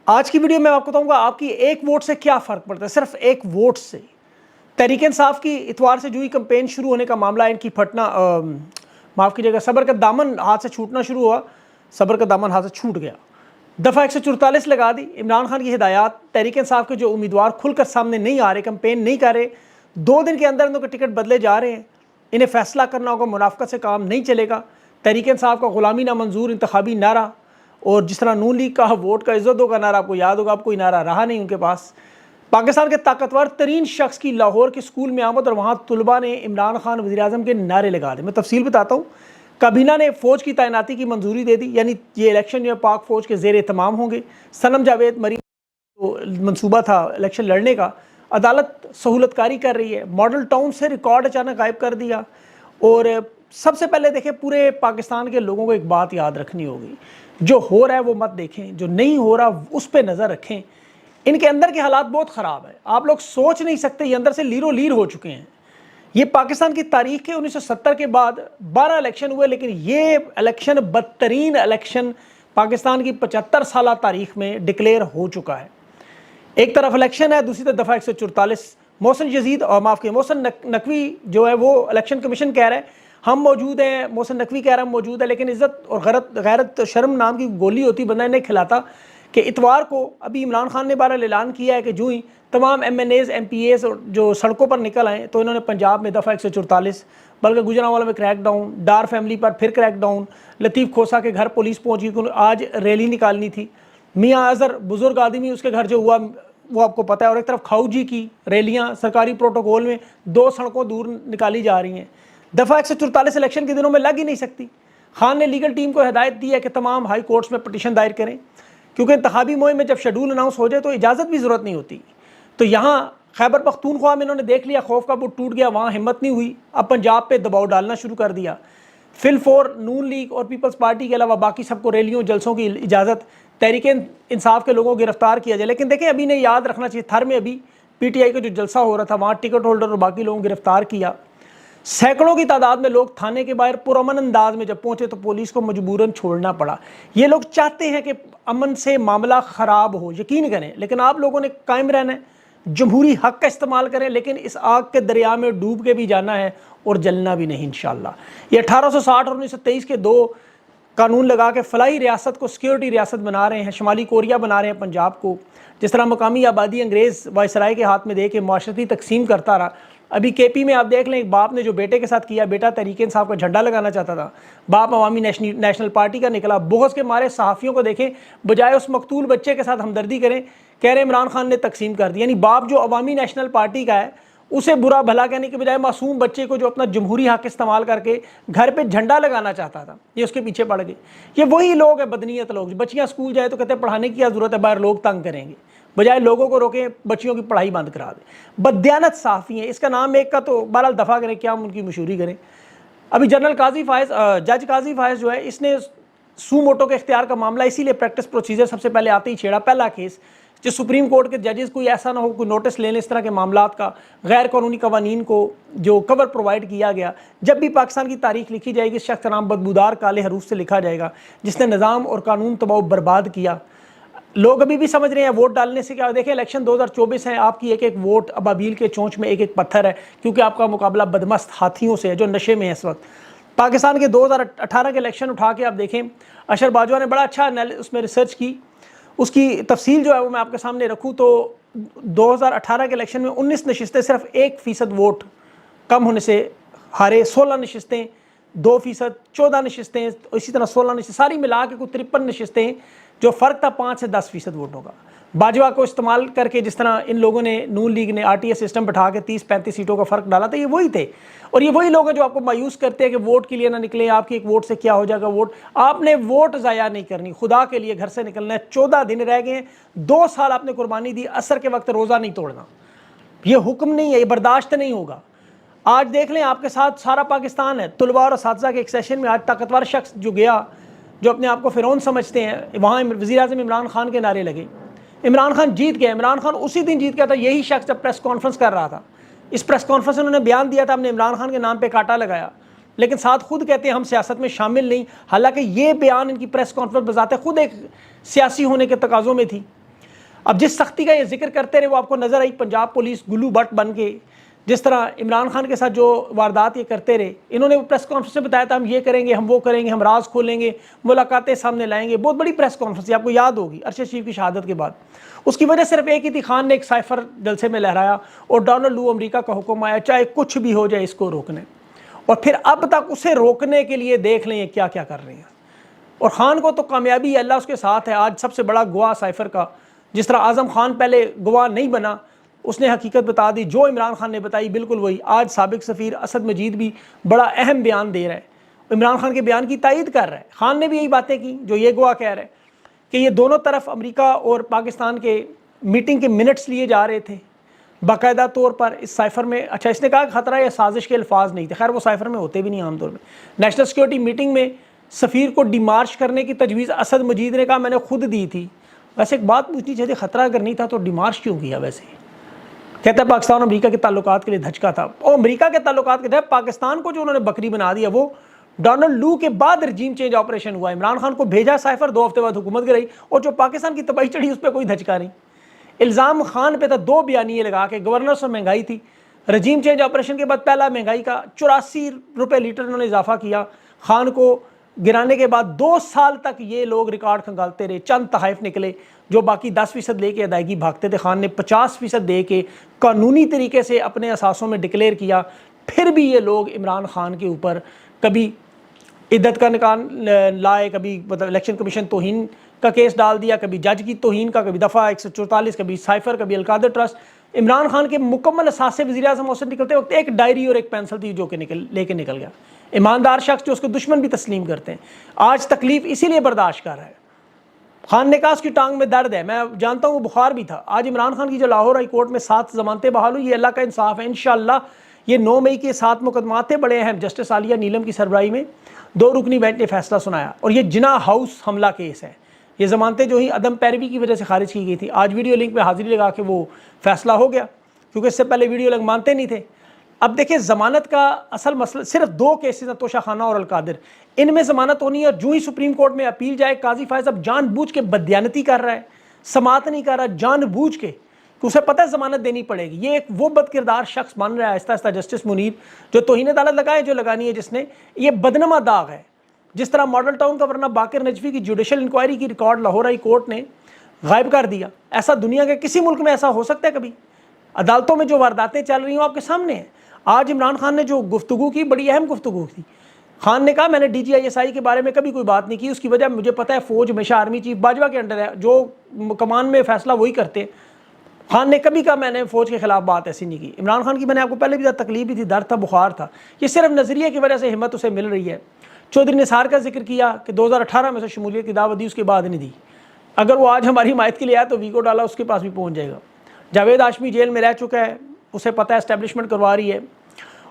آج کی ویڈیو میں آپ کو بتاؤں گا آپ کی ایک ووٹ سے کیا فرق پڑتا ہے، صرف ایک ووٹ سے۔ تحریک انصاف کی اتوار سے جو ہی کمپین شروع ہونے کا معاملہ ان کی پھٹنا معاف کیجیے گا صبر کا دامن ہاتھ سے چھوٹنا شروع ہوا، صبر کا دامن ہاتھ سے چھوٹ گیا۔ دفعہ 144 لگا دی۔ عمران خان کی ہدایات، تحریک انصاف کے جو امیدوار کھل کر سامنے نہیں آ رہے، کمپین نہیں کر رہے، 2 دن کے اندر ان کے ٹکٹ بدلے جا رہے ہیں، انہیں فیصلہ کرنا ہوگا، منافقت سے کام نہیں چلے گا۔ تحریک انصاف کا غلامی نامنظور انتخابی نعرہ، اور جس طرح نون لیگ کا ووٹ کا عزت دو کا نعرہ آپ کو یاد ہوگا، اب کوئی نعرہ رہا نہیں ان کے پاس۔ پاکستان کے طاقتور ترین شخص کی لاہور کے سکول میں آمد اور وہاں طلباء نے عمران خان وزیر اعظم کے نعرے لگا دے۔ میں تفصیل بتاتا ہوں۔ کابینہ نے فوج کی تعیناتی کی منظوری دے دی، یعنی یہ الیکشن جو ہے پاک فوج کے زیر اہتمام ہوں گے۔ صنم جاوید مریم جو منصوبہ تھا الیکشن لڑنے کا، عدالت سہولت کاری کر رہی ہے۔ ماڈل ٹاؤن سے ریکارڈ اچانک غائب کر دیا۔ اور سب سے پہلے دیکھیں، پورے پاکستان کے لوگوں کو ایک بات یاد رکھنی ہوگی، جو ہو رہا ہے وہ مت دیکھیں، جو نہیں ہو رہا اس پہ نظر رکھیں۔ ان کے اندر کے حالات بہت خراب ہیں، آپ لوگ سوچ نہیں سکتے، یہ اندر سے لیرو لیر ہو چکے ہیں۔ یہ پاکستان کی تاریخ کے 1970 کے بعد 12 الیکشن ہوئے، لیکن یہ الیکشن بدترین الیکشن پاکستان کی 75 سالہ تاریخ میں ڈکلیئر ہو چکا ہے۔ ایک طرف الیکشن ہے، دوسری طرف دفعہ 144۔ محسن یزید اور محسن نقوی جو ہے وہ الیکشن کمیشن کہہ رہے ہیں ہم موجود ہیں، محسن نقوی کہہ رہا ہے ہم موجود ہے، لیکن عزت اور غیرت شرم نام کی گولی ہوتی، بندہ نہیں کھلاتا کہ اتوار کو ابھی عمران خان نے بہرحال اعلان کیا ہے کہ جو ہی تمام M N As M P As جو سڑکوں پر نکل آئیں، تو انہوں نے پنجاب میں دفعہ 144، بلکہ گجرانوالہ میں کریک ڈاؤن، ڈار فیملی پر پھر کریک ڈاؤن، لطیف کھوسا کے گھر پولیس پہنچ گئی، آج ریلی نکالنی تھی۔ میاں اظہر بزرگ آدمی، اس کے گھر جو ہوا وہ آپ کو پتہ ہے۔ اور ایک طرف کھاؤ جی کی ریلیاں سرکاری پروٹوکول میں 2 سڑکوں دور نکالی جا رہی ہیں۔ دفعہ 144 الیکشن کے دنوں میں لگ ہی نہیں سکتی۔ خان نے لیگل ٹیم کو ہدایت دی ہے کہ تمام ہائی کورٹس میں پٹیشن دائر کریں، کیونکہ انتخابی مہم میں جب شیڈول اناؤنس ہو جائے تو اجازت بھی ضرورت نہیں ہوتی۔ تو یہاں خیبر پختونخوا میں انہوں نے دیکھ لیا، خوف کا بت ٹوٹ گیا، وہاں ہمت نہیں ہوئی، اب پنجاب پہ دباؤ ڈالنا شروع کر دیا۔ فل فور نون لیگ اور پیپلز پارٹی کے علاوہ باقی سب کو ریلیوں جلسوں کی اجازت، تحریک انصاف کے لوگوں کو گرفتار کیا جائے۔ لیکن دیکھیں ابھی نے یاد رکھنا چاہیے، تھر میں ابھی پی ٹی آئی کا جو جلسہ ہو رہا تھا وہاں ٹکٹ ہولڈر اور باقی لوگوں کو گرفتار کیا۔ سینکڑوں کی تعداد میں لوگ تھانے کے باہر پرامن انداز میں جب پہنچے تو پولیس کو مجبوراً چھوڑنا پڑا۔ یہ لوگ چاہتے ہیں کہ امن سے معاملہ خراب ہو، یقین کریں، لیکن آپ لوگوں نے قائم رہنا ہے، جمہوری حق کا استعمال کریں، لیکن اس آگ کے دریا میں ڈوب کے بھی جانا ہے اور جلنا بھی نہیں انشاءاللہ۔ یہ 1860 اور 1923 کے 2 قانون لگا کے فلاحی ریاست کو سیکیورٹی ریاست بنا رہے ہیں، شمالی کوریا بنا رہے ہیں پنجاب کو، جس طرح مقامی آبادی انگریز وائسرائے کے ہاتھ میں دے کے معاشرتی تقسیم کرتا رہا۔ ابھی کے پی میں آپ دیکھ لیں، ایک باپ نے جو بیٹے کے ساتھ کیا، بیٹا تحریک انصاف کا جھنڈا لگانا چاہتا تھا، باپ عوامی نیشنل پارٹی کا نکلا، بغض کے مارے صحافیوں کو دیکھیں، بجائے اس مقتول بچے کے ساتھ ہمدردی کریں، کہہ رہے عمران خان نے تقسیم کر دی۔ یعنی باپ جو عوامی نیشنل پارٹی کا ہے اسے برا بھلا کہنے کے بجائے معصوم بچے کو جو اپنا جمہوری حق استعمال کر کے گھر پہ جھنڈا لگانا چاہتا تھا، یہ اس کے پیچھے پڑ گئے۔ یہ وہی لوگ ہیں بدنیت لوگ، بچیاں اسکول جائے تو کہتے ہیں پڑھانے کی کیا ضرورت ہے، باہر لوگ تنگ کریں گے، بجائے لوگوں کو روکیں بچیوں کی پڑھائی بند کرا دیں۔ بددیانت صحافی ہیں، اس کا نام ایک کا تو بہرحال دفاع کریں، کیا ہم ان کی مشہوری کریں۔ ابھی جج قاضی فائز جو ہے، اس نے سو موٹو کے اختیار کا معاملہ اسی لیے پریکٹس پروسیجر سب سے پہلے آتے ہی چھیڑا، پہلا کیس جو سپریم کورٹ کے ججز کوئی ایسا نہ ہو کوئی نوٹس لیں اس طرح کے معاملات کا، غیر قانونی قوانین کو جو کور پرووائڈ کیا گیا۔ جب بھی پاکستان کی تاریخ لکھی جائے گی، اس شخص کا نام بدبودار کالے حروف سے لکھا جائے گا، جس نے نظام اور قانون تباہ و برباد کیا۔ لوگ ابھی بھی سمجھ رہے ہیں ووٹ ڈالنے سے کیا، دیکھیں الیکشن 2024 ہے، آپ کی ایک ایک ووٹ ابابیل کے چونچ میں ایک ایک پتھر ہے، کیونکہ آپ کا مقابلہ بدمست ہاتھیوں سے ہے جو نشے میں ہے اس وقت۔ پاکستان کے 2018 کے الیکشن اٹھا کے آپ دیکھیں، اشر باجوہ نے بڑا اچھا اس میں ریسرچ کی، اس کی تفصیل جو ہے وہ میں آپ کے سامنے رکھوں تو 2018 کے الیکشن میں 19 نشستیں صرف 1% ووٹ کم ہونے سے ہارے، 16 نشستیں 2%، 14 نشستیں اسی طرح 16 نشستیں، ساری ملا کے کوئی 53 نشستیں جو فرق تھا 5 سے 10% ووٹوں کا۔ باجوہ کو استعمال کر کے جس طرح ان لوگوں نے نون لیگ نے آر ٹی ایس سسٹم بٹھا کے 30-35 سیٹوں کا فرق ڈالا تھا، یہ وہی تھے، اور یہ وہی لوگ ہیں جو آپ کو مایوس کرتے ہیں کہ ووٹ کے لیے نہ نکلیں، آپ کی ایک ووٹ سے کیا ہو جائے گا۔ ووٹ آپ نے ووٹ ضائع نہیں کرنی، خدا کے لیے گھر سے نکلنا ہے، 14 دن رہ گئے ہیں، 2 سال آپ نے قربانی دی، عصر کے وقت روزہ نہیں توڑنا، یہ حکم نہیں ہے، یہ برداشت نہیں ہوگا۔ آج دیکھ لیں آپ کے ساتھ سارا پاکستان ہے، طلباء اور اساتذہ کے ایک سیشن میں آج طاقتور شخص جو گیا، جو اپنے آپ کو فرعون سمجھتے ہیں، وہاں وزیر اعظم عمران خان کے نعرے لگے۔ عمران خان جیت گیا، عمران خان اسی دن جیت گیا تھا، یہی شخص جب پریس کانفرنس کر رہا تھا، اس پریس کانفرنس میں انہوں نے بیان دیا تھا ہم نے عمران خان کے نام پہ کاٹا لگایا، لیکن ساتھ خود کہتے ہیں ہم سیاست میں شامل نہیں، حالانکہ یہ بیان ان کی پریس کانفرنس بذات خود ایک سیاسی ہونے کے تقاضوں میں تھی۔ اب جس سختی کا یہ ذکر کرتے رہے وہ آپ کو نظر آئی پنجاب پولیس گلو بٹ بن کے جس طرح عمران خان کے ساتھ جو واردات یہ کرتے رہے. انہوں نے پریس کانفرنس میں بتایا تھا ہم یہ کریں گے، ہم وہ کریں گے، ہم راز کھولیں گے، ملاقاتیں سامنے لائیں گے. بہت بڑی پریس کانفرنس تھی، آپ کو یاد ہوگی ارشد شریف کی شہادت کے بعد. اس کی وجہ صرف ایک ہی تھی، خان نے ایک سائفر جلسے میں لہرایا اور ڈونلڈ لو امریکہ کا حکم آیا چاہے کچھ بھی ہو جائے اس کو روکنے. اور پھر اب تک اسے روکنے کے لیے دیکھ لیں کیا کیا کر رہے ہیں. اور خان کو تو کامیابی اللہ اس کے ساتھ ہے. آج سب سے بڑا گواہ سائفر کا، جس طرح اعظم خان پہلے گواہ نہیں بنا، اس نے حقیقت بتا دی، جو عمران خان نے بتائی بالکل وہی. آج سابق سفیر اسد مجید بھی بڑا اہم بیان دے رہا ہے، عمران خان کے بیان کی تائید کر رہا ہے. خان نے بھی یہی باتیں کی جو یہ گواہ کہہ رہا ہے کہ یہ دونوں طرف امریکہ اور پاکستان کے میٹنگ کے منٹس لیے جا رہے تھے باقاعدہ طور پر اس سائفر میں. اچھا اس نے کہا کہ خطرہ یا سازش کے الفاظ نہیں تھے، خیر وہ سائفر میں ہوتے بھی نہیں عام طور پہ. نیشنل سیکورٹی میٹنگ میں سفیر کو ڈیمارش کرنے کی تجویز اسد مجید نے کہا میں نے خود دی تھی. ویسے ایک بات پوچھنی چاہیے، خطرہ اگر نہیں تھا تو ڈیمارش کیوں کیا؟ ویسے کہتا ہے پاکستان اور امریکہ کے تعلقات کے لیے دھچکا تھا. اور امریکہ کے تعلقات کے جب پاکستان کو جو انہوں نے بکری بنا دیا وہ ڈونلڈ لو کے بعد رجیم چینج آپریشن ہوا. عمران خان کو بھیجا سائفر، 2 ہفتے بعد حکومت گرائی، اور جو پاکستان کی تباہی چڑھی اس پہ کوئی دھچکا نہیں. الزام خان پہ تھا 2 بیانیے لگا کے، گورنر سے مہنگائی تھی، رجیم چینج آپریشن کے بعد پہلا مہنگائی کا 84 روپے لیٹر انہوں نے اضافہ کیا. خان کو گرانے کے بعد 2 سال تک یہ لوگ ریکارڈ کھنگالتے رہے، چند تحائف نکلے جو باقی 10% لے کے ادائیگی بھاگتے تھے. خان نے 50% دے کے قانونی طریقے سے اپنے اثاثوں میں ڈکلیئر کیا. پھر بھی یہ لوگ عمران خان کے اوپر کبھی عدت کا نکال لائے، کبھی مطلب الیکشن کمیشن توہین کا کیس ڈال دیا، کبھی جج کی توہین کا، کبھی دفعہ 144، کبھی سائفر، کبھی القادر ٹرسٹ. عمران خان کے مکمل اثاثے وزیر اعظم اس سے نکلتے وقت ایک ڈائری اور ایک پینسل تھی جو کہ لے کے نکل گیا. ایماندار شخص جو اس کو دشمن بھی تسلیم کرتے ہیں، آج تکلیف اسی لیے برداشت کر رہا ہے. خان نے کہا اس کی ٹانگ میں درد ہے، میں جانتا ہوں وہ بخار بھی تھا. آج عمران خان کی جو لاہور ہائی کورٹ میں 7 ضمانتیں بحال ہوئی، یہ اللہ کا انصاف ہے. انشاءاللہ یہ 9 مئی کے 7 مقدمات تھے بڑے اہم، جسٹس عالیہ نیلم کی سربراہی میں 2 رکنی بینچ نے فیصلہ سنایا. اور یہ جناح ہاؤس حملہ کیس ہے. یہ ضمانتیں جو ہی عدم پیروی کی وجہ سے خارج کی گئی تھی، آج ویڈیو لنک پہ حاضری لگا کے وہ فیصلہ ہو گیا، کیونکہ اس سے پہلے ویڈیو لنک مانتے نہیں تھے. اب دیکھیں ضمانت کا اصل مسئلہ صرف 2 کیسز ہیں، توشہ خانہ اور القادر. ان میں ضمانت ہونی ہے، اور جو ہی سپریم کورٹ میں اپیل جائے، قاضی فائز اب جان بوجھ کے بددیانتی کر رہا ہے، سماعت نہیں کر رہا جان بوجھ کے، کہ اسے پتہ ہے ضمانت دینی پڑے گی. یہ ایک وہ بد کردار شخص بن رہا ہے آہستہ آہستہ جسٹس منیر، جو توہین عدالت لگائے جو لگانی ہے جس نے. یہ بدنما داغ ہے. جس طرح ماڈل ٹاؤن کا ورنہ باقر نجفی کی جوڈیشل انکوائری کی ریکارڈ لاہور ہائی کورٹ نے غائب کر دیا، ایسا دنیا کے کسی ملک میں ایسا ہو سکتا ہے کبھی؟ عدالتوں میں جو وارداتیں چل رہی ہوں آپ کے سامنے ہیں. آج عمران خان نے جو گفتگو کی بڑی اہم گفتگو تھی. خان نے کہا میں نے DGISI کے بارے میں کبھی کوئی بات نہیں کی، اس کی وجہ مجھے پتہ ہے فوج ہمیشہ آرمی چیف باجوہ کے انڈر ہے، جو کمان میں فیصلہ وہی کرتے ہیں. خان نے کبھی کہا میں نے فوج کے خلاف بات ایسی نہیں کی. عمران خان کی میں نے آپ کو پہلے بھی تکلیف بھی تھی، درد تھا، بخار تھا. یہ صرف نظریے کی وجہ سے ہمت اسے مل رہی ہے. چودھری نثار کا ذکر کیا کہ 2018 میں سے شمولیت کی دعوت دی، اس کے بعد نہیں دی. اگر وہ آج ہماری حمایت کے لیے آیا تو ویگو ڈالا اس کے پاس بھی پہنچ جائے گا. جاوید ہاشمی جیل میں رہ چکا ہے، اسے پتہ ہے اسٹیبلشمنٹ کروا رہی ہے.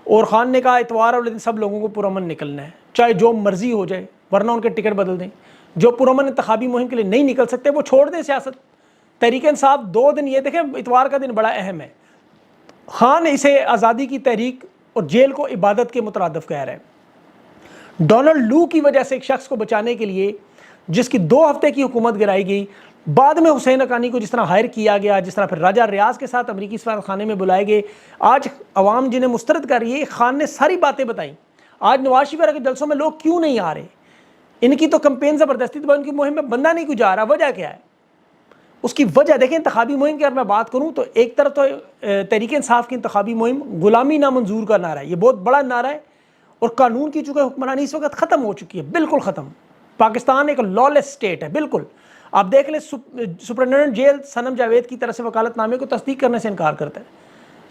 اور خان نے کہا اتوار والے دن سب لوگوں کو پرامن نکلنا ہے، چاہے جو مرضی ہو جائے، ورنہ ان کے ٹکٹ بدل دیں. جو پرامن انتخابی مہم کے لیے نہیں نکل سکتے وہ چھوڑ دیں سیاست. تحریک انصاف 2 دن، یہ دیکھیں اتوار کا دن بڑا اہم ہے. خان اسے آزادی کی تحریک اور جیل کو عبادت کے مترادف کہہ رہے ہیں. ڈونلڈ لو کی وجہ سے ایک شخص کو بچانے کے لیے جس کی 2 ہفتے کی حکومت گرائی گئی، بعد میں حسین حقانی کو جس طرح ہائر کیا گیا، جس طرح پھر راجہ ریاض کے ساتھ امریکی سفارت خانے میں بلائے گئے، آج عوام جنہیں مسترد کر رہی ہے، خان نے ساری باتیں بتائیں. آج نواز شریف کے جلسوں میں لوگ کیوں نہیں آ رہے؟ ان کی تو کمپین زبردستی تو ان کی مہم میں بندہ نہیں کوئی جا رہا. وجہ کیا ہے؟ اس کی وجہ دیکھیں، انتخابی مہم کی اگر میں بات کروں تو ایک طرف تو تحریک انصاف کی انتخابی مہم غلامی نامنظور کا نعرہ ہے، یہ بہت بڑا نعرہ ہے. اور قانون کی چونکہ حکمرانی اس وقت ختم ہو چکی ہے، بالکل ختم. پاکستان ایک لالیس اسٹیٹ ہے بالکل. آپ دیکھ لیں سپرنٹینڈنٹ جیل سنم جاوید کی طرف سے وکالت نامے کو تصدیق کرنے سے انکار کرتا ہے.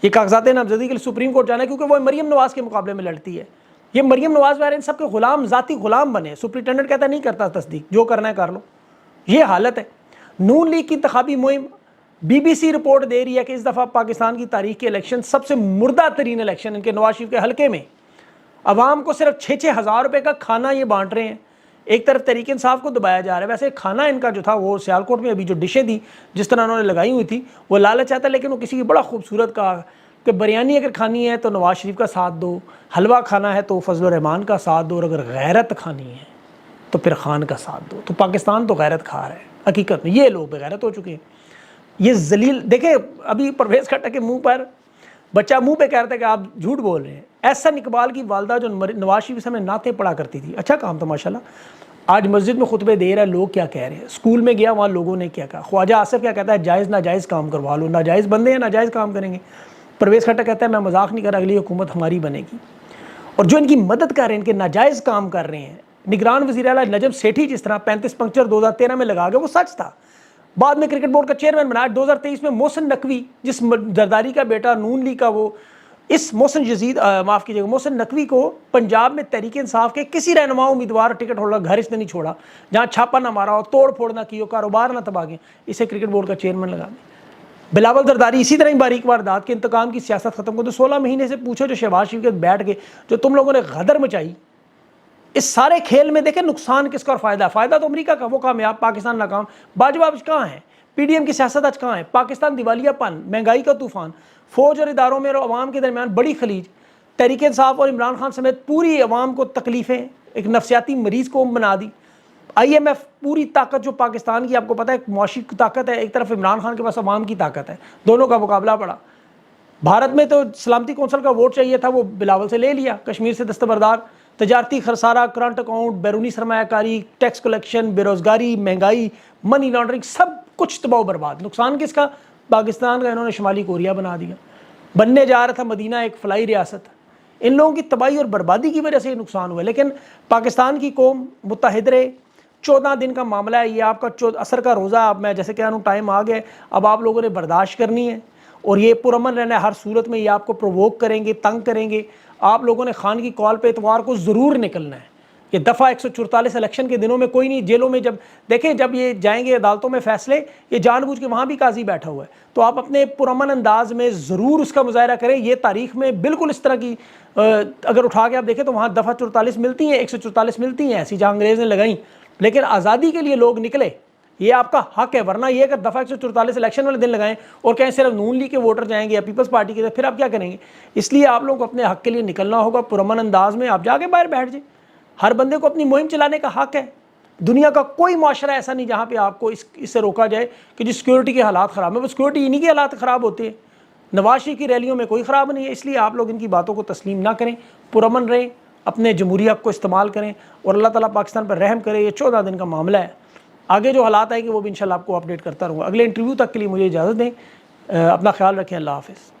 یہ کاغذات نامزدگی کے لیے سپریم کورٹ جانا ہے کیونکہ وہ مریم نواز کے مقابلے میں لڑتی ہے. یہ مریم نواز وغیرہ ان سب کے غلام، ذاتی غلام بنے. سپرنٹینڈنٹ کہتا ہے نہیں کرتا تصدیق، جو کرنا ہے کر لو. یہ حالت ہے. نون لیگ کی انتخابی مہم، BBC رپورٹ دے رہی ہے کہ اس دفعہ پاکستان کی تاریخ کے الیکشن سب سے مردہ ترین الیکشن ان کے نواز شریف کے حلقے میں. عوام کو صرف 6-6 ہزار روپے کا کھانا یہ بانٹ رہے ہیں. ایک طرف تحریک انصاف کو دبایا جا رہا ہے. ویسے کھانا ان کا جو تھا وہ سیالکوٹ میں ابھی جو ڈشیں دی جس طرح انہوں نے لگائی ہوئی تھی وہ لالچ آتا ہے، لیکن وہ کسی کی بڑا خوبصورت کہا کہ بریانی اگر کھانی ہے تو نواز شریف کا ساتھ دو، حلوہ کھانا ہے تو فضل الرحمان کا ساتھ دو، اور اگر غیرت کھانی ہے تو پھر خان کا ساتھ دو. تو پاکستان تو غیرت کھا رہا ہے حقیقت میں. یہ لوگ بغیرت ہو چکے ہیں. یہ ذلیل دیکھیں، ابھی پرویز خٹک کے منہ پر بچہ منہ پہ کہہ رہا تھا کہ آپ جھوٹ بول رہے ہیں. احسن اقبال کی والدہ جو نواز شریف سے نعتیں پڑھا کرتی تھی، اچھا کام تھا ماشاءاللہ. آج مسجد میں خطبے دے رہا ہے، لوگ کیا کہہ رہے ہیں. اسکول میں گیا، وہاں لوگوں نے کیا کہا. خواجہ آصف کیا کہتا ہے، جائز ناجائز کام کروا لو. ناجائز بندے ہیں، ناجائز کام کریں گے. پرویز خٹک کہتا ہے میں مذاق نہیں کر رہا، اگلی حکومت ہماری بنے گی. اور جو ان کی مدد کر رہے ہیں، ان کے ناجائز کام کر رہے ہیں، نگران وزیر اعلیٰ نجم سیٹھی جس طرح 35 پنکچر 2013 میں لگا گیا، وہ سچ تھا. بعد میں کرکٹ بورڈ کا چیئرمین بنایا. 2023 میں محسن نقوی، جس زرداری کا بیٹا نون لیگ کا، وہ اس محسن نقوی کو پنجاب میں تحریک انصاف کے کسی رہنما امیدوار ٹکٹ ہولڈر گھر اس نے نہیں چھوڑا جہاں چھاپا نہ مارا ہو، توڑ پھوڑ نہ کی ہو، کاروبار نہ تباہ کیا، اسے کرکٹ بورڈ کا چیئرمین لگا دیا. بلاول زرداری اسی طرح ہی باریک واردات کے انتقام کی سیاست ختم کو. تو 16 مہینے سے پوچھو جو شہباز شریف کے بیٹھ کے جو تم لوگوں نے غدر مچائی، اس سارے کھیل میں دیکھیں نقصان کس کا اور فائدہ. فائدہ تو امریکہ کا، وہ کامیاب، پاکستان ناکام. باجوہ آج کہاں ہے؟ پی ڈی ایم کی سیاست آج کہاں ہے؟ پاکستان دیوالیہ پن، مہنگائی کا طوفان، فوج اور اداروں میں اور عوام کے درمیان بڑی خلیج، تحریک انصاف اور عمران خان سمیت پوری عوام کو تکلیفیں، ایک نفسیاتی مریض کو بنا دی. آئی ایم ایف پوری طاقت جو پاکستان کی، آپ کو پتہ ہے ایک معاشی طاقت ہے، ایک طرف عمران خان کے پاس عوام کی طاقت ہے، دونوں کا مقابلہ پڑا. بھارت میں تو سلامتی کونسل کا ووٹ چاہیے تھا، وہ بلاول سے لے لیا، کشمیر سے دستبردار. تجارتی خسارہ، کرنٹ اکاؤنٹ، بیرونی سرمایہ کاری، ٹیکس کلیکشن، بے روزگاری، مہنگائی، منی لانڈرنگ، سب کچھ تباہ و برباد. نقصان کس کا؟ پاکستان کا. انہوں نے شمالی کوریا بنا دیا. بننے جا رہا تھا مدینہ ایک فلائی ریاست. ان لوگوں کی تباہی اور بربادی کی وجہ سے یہ نقصان ہوا. لیکن پاکستان کی قوم متحد رہے. 14 دن کا معاملہ ہے یہ، آپ کا عصر کا روزہ. اب میں جیسے کہہ رہا ہوں ٹائم آ گیا، اب آپ لوگوں نے برداشت کرنی ہے اور یہ پرامن رہنا ہے. ہر صورت میں یہ آپ کو پرووک کریں گے، تنگ کریں گے. آپ لوگوں نے خان کی کال پہ اتوار کو ضرور نکلنا ہے. یہ دفعہ 144 الیکشن کے دنوں میں کوئی نہیں جیلوں میں، جب دیکھیں جب یہ جائیں گے عدالتوں میں فیصلے، یہ جان بوجھ کے وہاں بھی قاضی بیٹھا ہوا ہے، تو آپ اپنے پرامن انداز میں ضرور اس کا مظاہرہ کریں. یہ تاریخ میں بالکل اس طرح کی اگر اٹھا کے آپ دیکھیں تو وہاں دفعہ 44 ملتی ہیں، 144 ملتی ہیں ایسی جہاں انگریز نے لگائیں. لیکن آزادی کے لیے لوگ نکلے، یہ آپ کا حق ہے. ورنہ یہ اگر دفعہ 144 الیکشن والے دن لگائیں اور کہیں صرف نون لیگ کے ووٹر جائیں گے یا پیپلز پارٹی کے، پھر آپ کیا کریں گے؟ اس لیے آپ لوگوں کو اپنے حق کے لیے نکلنا ہوگا پرامن انداز میں. آپ جا کے باہر بیٹھ جائیں. ہر بندے کو اپنی مہم چلانے کا حق ہے. دنیا کا کوئی معاشرہ ایسا نہیں جہاں پہ آپ کو اس سے روکا جائے کہ جی سیکورٹی کے حالات خراب ہیں. وہ سیکورٹی انہی کے حالات خراب ہوتے ہیں. نواز شریف کی ریلیوں میں کوئی خراب نہیں ہے. اس لیے آپ لوگ ان کی باتوں کو تسلیم نہ کریں، پرامن رہیں، اپنے جمہوری حق کو استعمال کریں اور اللہ تعالیٰ پاکستان پر رحم کرے. یہ 14 دن کا معاملہ ہے. آگے جو حالات آئیں گے وہ بھی انشاءاللہ آپ کو اپڈیٹ کرتا رہوں گا. اگلے انٹرویو تک کے لیے مجھے اجازت دیں. اپنا خیال رکھیں. اللہ حافظ.